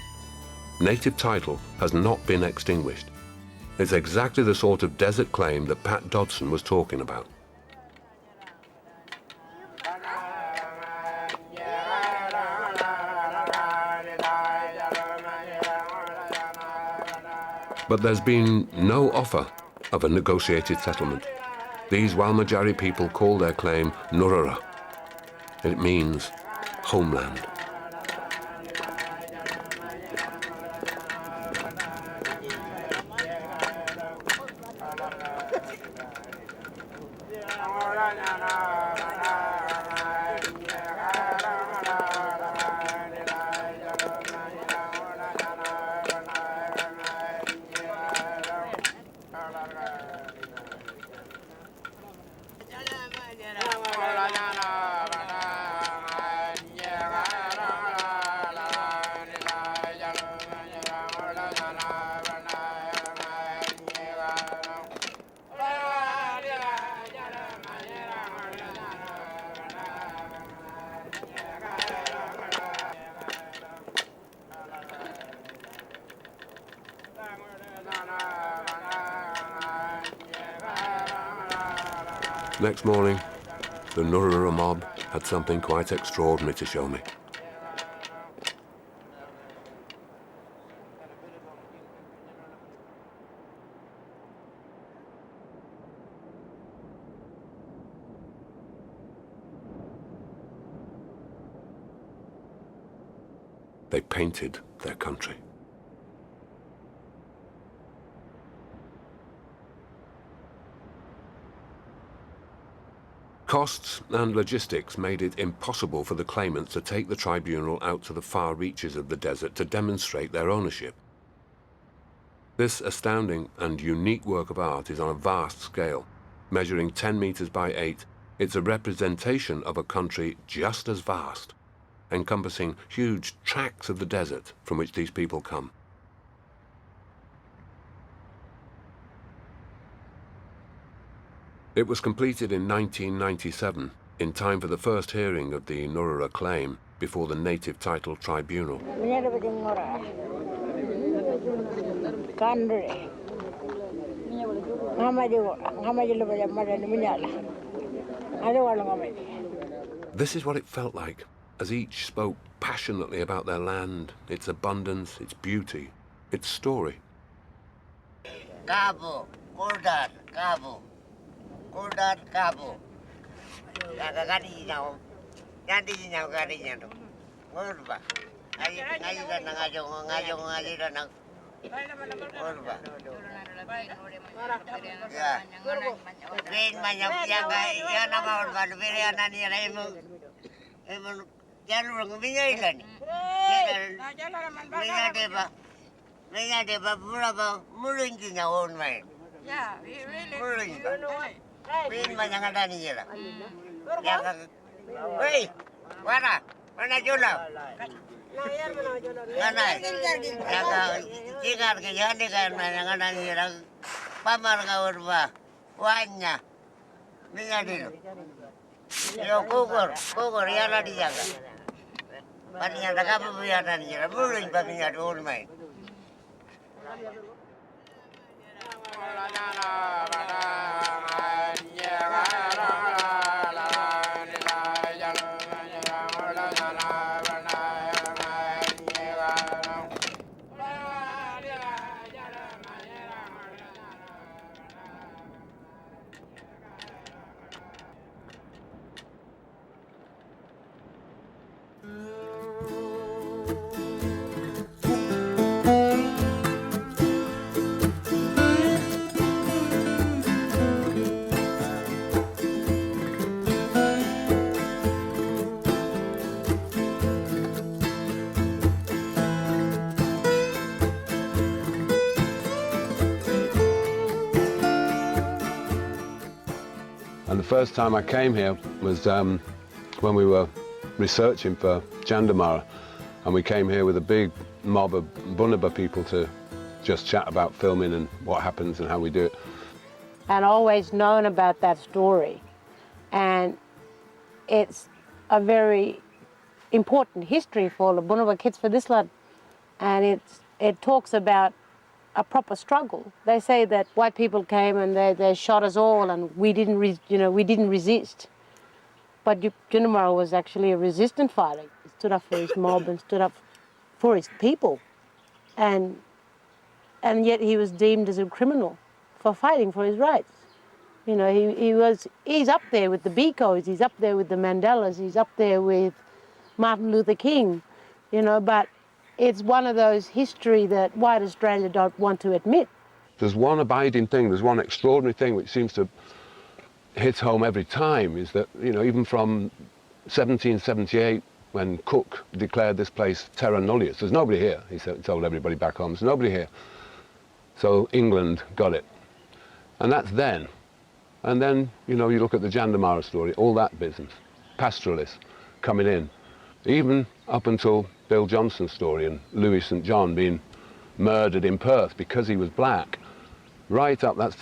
Native title has not been extinguished. It's exactly the sort of desert claim that Pat Dodson was talking about. But there's been no offer of a negotiated settlement. These Walmajari people call their claim Nurara. It means homeland. Next morning, the Nurara mob had something quite extraordinary to show me. They painted their country. Costs and logistics made it impossible for the claimants to take the tribunal out to the far reaches of the desert to demonstrate their ownership. This astounding and unique work of art is on a vast scale. Measuring 10 meters by 8, it's a representation of a country just as vast, encompassing huge tracts of the desert from which these people come. It was completed in 1997, in time for the first hearing of the Nurura claim before the Native Title Tribunal. This is what it felt like, as each spoke passionately about their land, its abundance, its beauty, its story. Cabo, Cordan, Cabo, Cordan, Cabo. Hey, mana? Mana jula? Mana? Jika kerjaan kan mana ni orang pamar kau berba, wanya, minyak dulu. Yo kukur ya lah dijaga. Paninya tak apa biar nanti jaga, belum paninya dulu main. And the first time I came here was when we were researching for Jandamara, and we came here with a big mob of Bunaba people to just chat about filming and what happens and how we do it. And always known about that story, and it's a very important history for the Bunaba kids for this lot, and it talks about a proper struggle. They say that white people came and they shot us all, and we didn't resist. But Jandamara was actually a resistant fighter. He stood up for his mob and stood up for his people, and yet he was deemed as a criminal for fighting for his rights. You know, he's up there with the Bikos, he's up there with the Mandelas, he's up there with Martin Luther King, you know, but it's one of those history that white Australia don't want to admit. There's one abiding thing, there's one extraordinary thing which seems to hit home every time, is that, you know, even from 1778, when Cook declared this place terra nullius, there's nobody here, he told everybody back home, there's nobody here. So England got it. And that's then. And then, you know, you look at the Jandamara story, all that business, pastoralists coming in, even up until Bill Johnson's story and Louis St. John being murdered in Perth because he was black, right up, that's,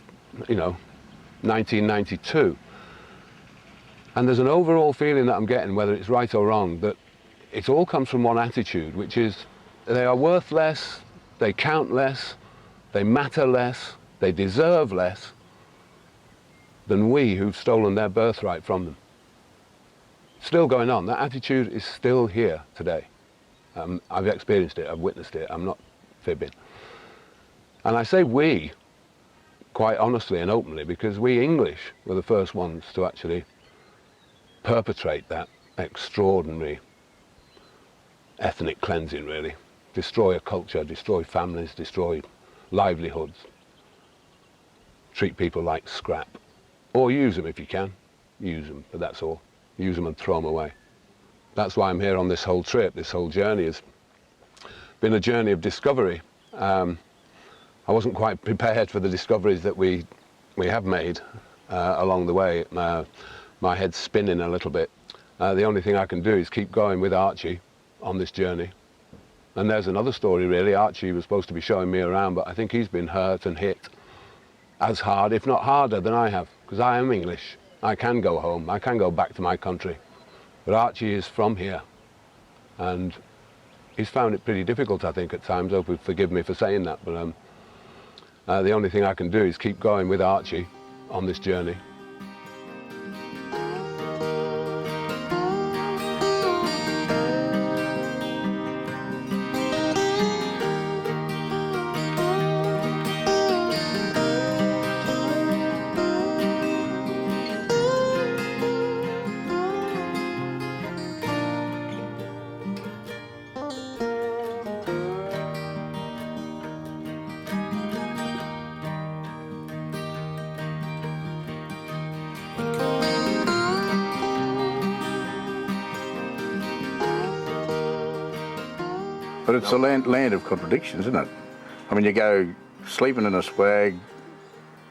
you know, 1992. And there's an overall feeling that I'm getting, whether it's right or wrong, that it all comes from one attitude, which is they are worth less, they count less, they matter less, they deserve less than we who've stolen their birthright from them. Still going on, that attitude is still here today. I've experienced it, I've witnessed it, I'm not fibbing. And I say we, quite honestly and openly, because we English were the first ones to actually perpetrate that extraordinary ethnic cleansing, really. Destroy a culture, destroy families, destroy livelihoods. Treat people like scrap. Or use them if you can. Use them, but that's all. Use them and throw them away. That's why I'm here on this whole trip. This whole journey has been a journey of discovery. I wasn't quite prepared for the discoveries that we have made along the way. My head's spinning a little bit. The only thing I can do is keep going with Archie on this journey. And there's another story, really. Archie was supposed to be showing me around, but I think he's been hurt and hit as hard, if not harder, than I have, because I am English. I can go home, I can go back to my country. But Archie is from here, and he's found it pretty difficult, I think, at times. I hope he'll forgive me for saying that, but the only thing I can do is keep going with Archie on this journey. But it's a land of contradictions, isn't it? I mean, you go sleeping in a swag,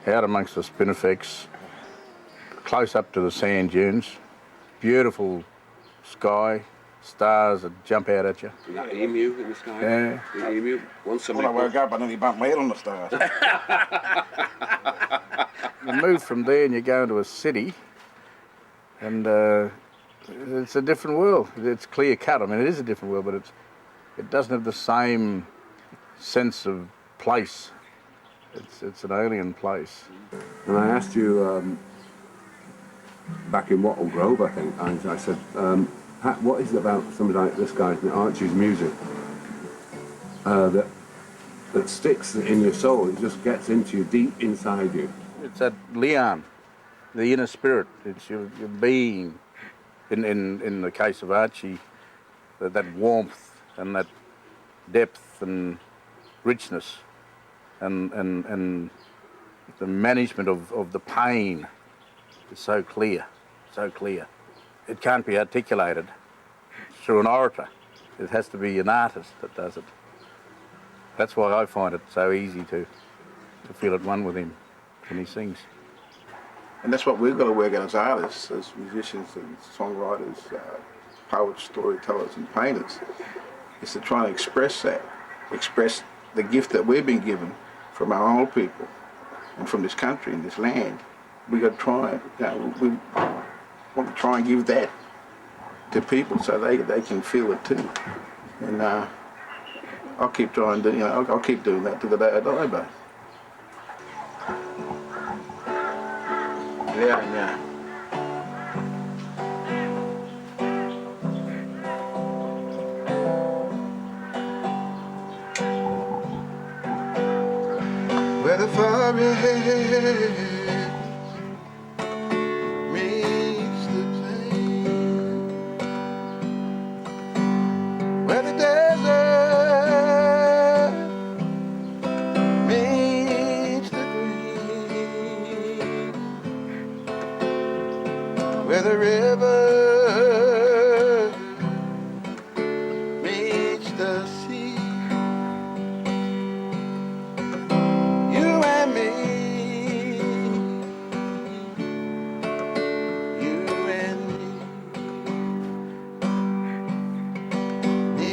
out amongst the spinifex, close up to the sand dunes, beautiful sky, stars that jump out at you. Is that emu in the sky? Yeah. The emu. Once When I woke up, I nearly bumped my head on the stars. You move from there and you go into a city, and it's a different world. It's clear cut. I mean, it is a different world, but it doesn't have the same sense of place. It's an alien place. And I asked you back in Wattle Grove, I think, I said, Pat, what is it about somebody like this guy, Archie's music, that sticks in your soul? It just gets into you, deep inside you. It's that Liyarn, the inner spirit. It's your being. In the case of Archie, that warmth and that depth and richness and the management of the pain is so clear, so clear. It can't be articulated through an orator. It has to be an artist that does it. That's why I find it so easy to feel at one with him when he sings. And that's what we've got to work out as artists, as musicians and songwriters, poets, storytellers and painters, is to try and express that, express the gift that we've been given from our old people and from this country and this land. We've got to try, we want to try and give that to people so they can feel it too. And I'll keep trying to, I'll keep doing that till the day I die, but. Yeah. Where the forehead meets the plain, where the desert meets the green, where the river meets the sea. You and me, you and me,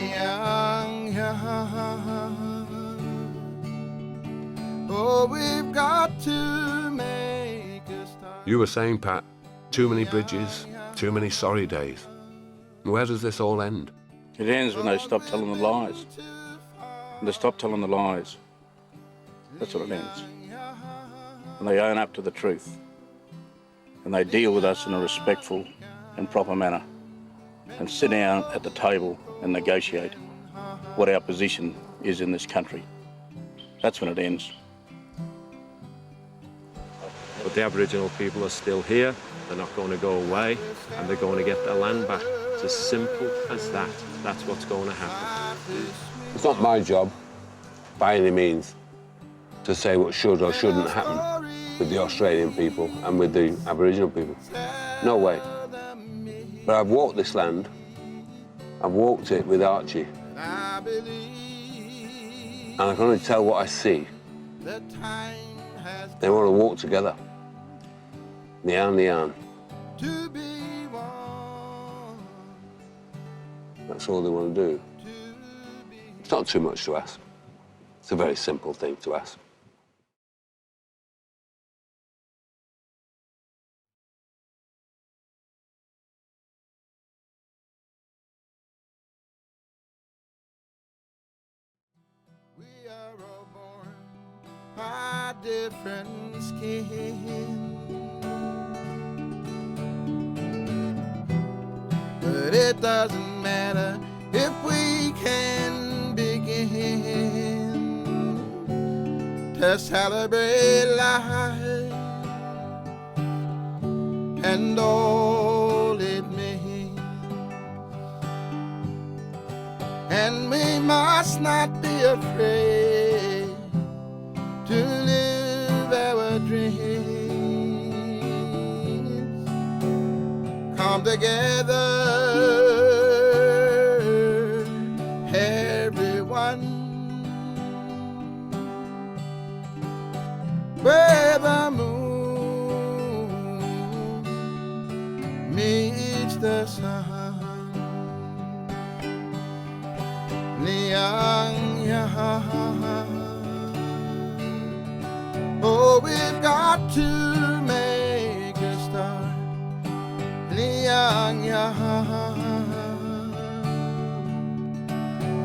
oh, we've got to make a start. You were saying, Pat, too many bridges, too many sorry days. Where does this all end? It ends when they stop telling the lies. When they stop telling the lies. That's what it ends. And they own up to the truth. And they deal with us in a respectful and proper manner. And sit down at the table and negotiate what our position is in this country. That's when it ends. But the Aboriginal people are still here. They're not going to go away, and they're going to get their land back. It's as simple as that. That's what's going to happen. It's not my job, by any means, to say what should or shouldn't happen with the Australian people and with the Aboriginal people. No way. But I've walked this land. I've walked it with Archie. And I can only tell what I see. They want to walk together. Liyarn. That's all they want to do. It's not too much to ask. It's a very simple thing to ask. our different skin. But it doesn't matter if we can begin to celebrate life and all it means. And we must not be afraid to live our dreams. Come together, everyone, where the moon meets the sun. Liyarn Ngarn. Oh, we've got to make a start. Liyarn Ngarn.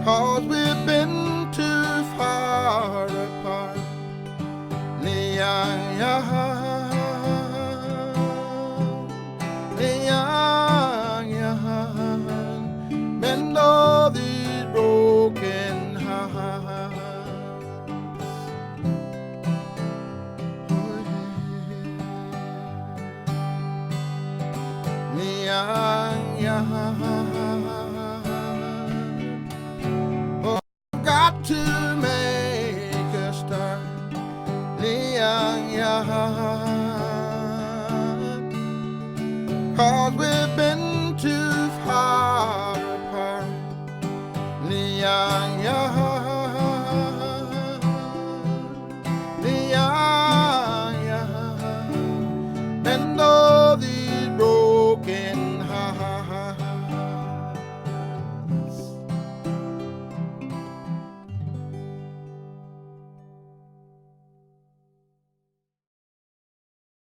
'Cause we've been too far apart. Liyarn Ngarn. Liyarn Ngarn. Mend all these broken hearts. Liyarn Ngarn. Oh, got to make a start. Liyarn Ngarn. 'Cause we're